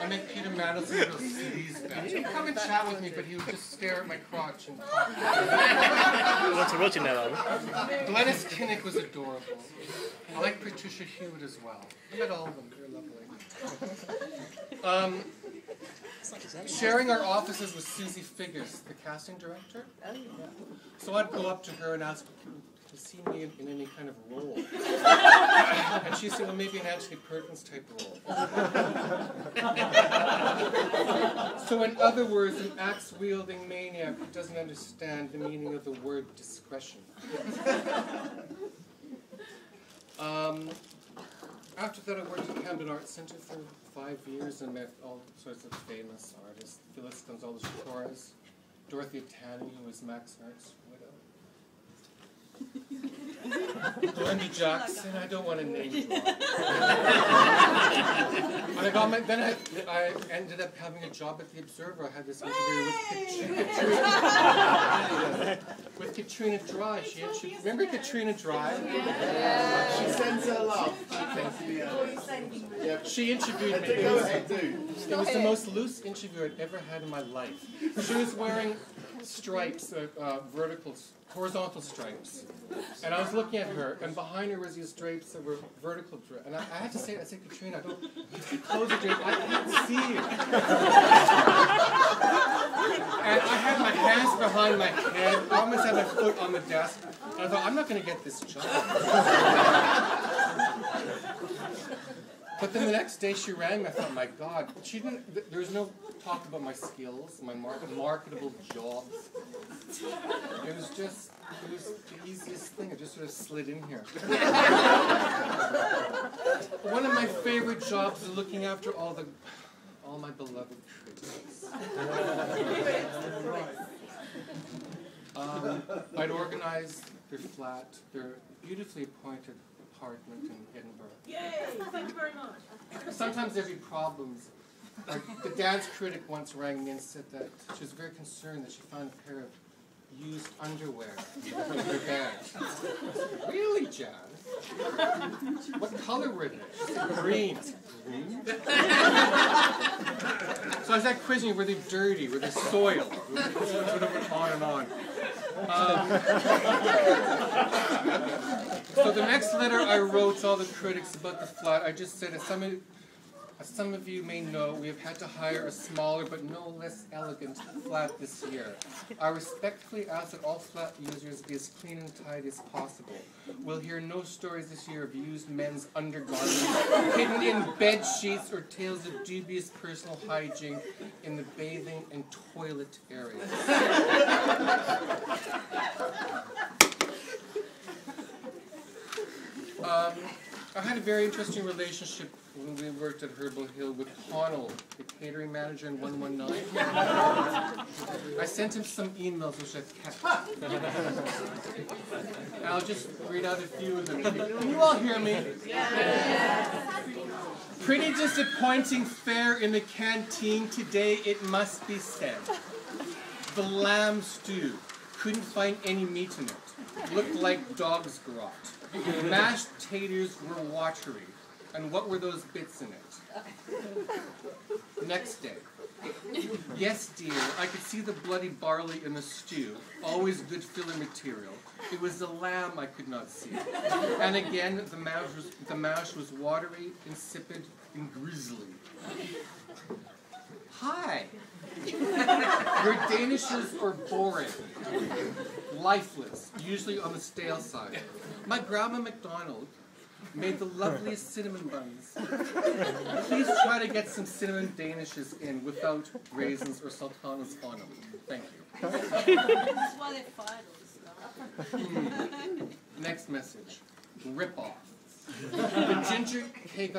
I met Peter Madison, a real sleaze bag. He'd come and chat with me, but he would just stare at my crotch and talk. What's a roach in that album? Glenys Kinnick was adorable. I like Patricia Hewitt as well. I met all of them. They're lovely. Sharing our offices with Susie Figgis, the casting director. So I'd go up to her and ask, can you see me in any kind of role? And she said, well, maybe an Anthony Perkins type role. So in other words, an axe-wielding maniac who doesn't understand the meaning of the word discretion. After that, I worked at Camden Arts Centre for 5 years and met all sorts of famous artists. Phyllis Gonzalez Torres, Dorothea Tanning, who was Max Hart's widow. Wendy Jackson, I don't want to name drop. And I ended up having a job at the Observer. I had this interview with Katrina Dry. Remember Katrina Dry? Yeah. She sends her love. She interviewed me. It was the most loose interview I'd ever had in my life. She was wearing stripes, horizontal stripes. And I was looking at her, and behind her was these drapes that were vertical drapes. And I had to say, Katrina, if you close the drape, I can't see you. And I had my hands behind my head, I almost had my foot on the desk. And I thought, I'm not going to get this job. But then the next day she rang me, I thought, my God, there was no talk about my skills, my marketable jobs. It was the easiest thing, it just sort of slid in here. One of my favorite jobs is looking after all my beloved critics. I'd organize their flat, their beautifully appointed apartment in Edinburgh. Yay! Thank you very much. Sometimes there'd be problems. Like the dance critic once rang me and said that she was very concerned that she found a pair of used underwear in her bag. I said, really, Jan? What color were they? Green. Green? So I was like quizzing, were they dirty? Were they soiled? Sort of went on and on. So the next letter I wrote to all the critics about the flat, I just said, as some of you may know, we have had to hire a smaller but no less elegant flat this year. I respectfully ask that all flat users be as clean and tidy as possible. We'll hear no stories this year of used men's undergarments hidden in bed sheets or tales of dubious personal hygiene in the bathing and toilet areas. I had a very interesting relationship when we worked at Herbal Hill with Connell, the catering manager in 119. I sent him some emails which I've kept. And I'll just read out a few of them. Can you all hear me? Yeah. Pretty disappointing fare in the canteen today, it must be said. The lamb stew. Couldn't find any meat in it. Looked like dog's grot. Mashed taters were watery. And what were those bits in it? Next day. Yes, dear, I could see the bloody barley in the stew. Always good filler material. It was the lamb I could not see. And again, the mash was watery, insipid, and grisly. Hi. Your Danishes are boring, lifeless, usually on the stale side. My grandma MacDonald made the loveliest cinnamon buns. Please try to get some cinnamon Danishes in without raisins or sultanas on them. Thank you. That's why they fired all this stuff. Next message. Rip off. The ginger cake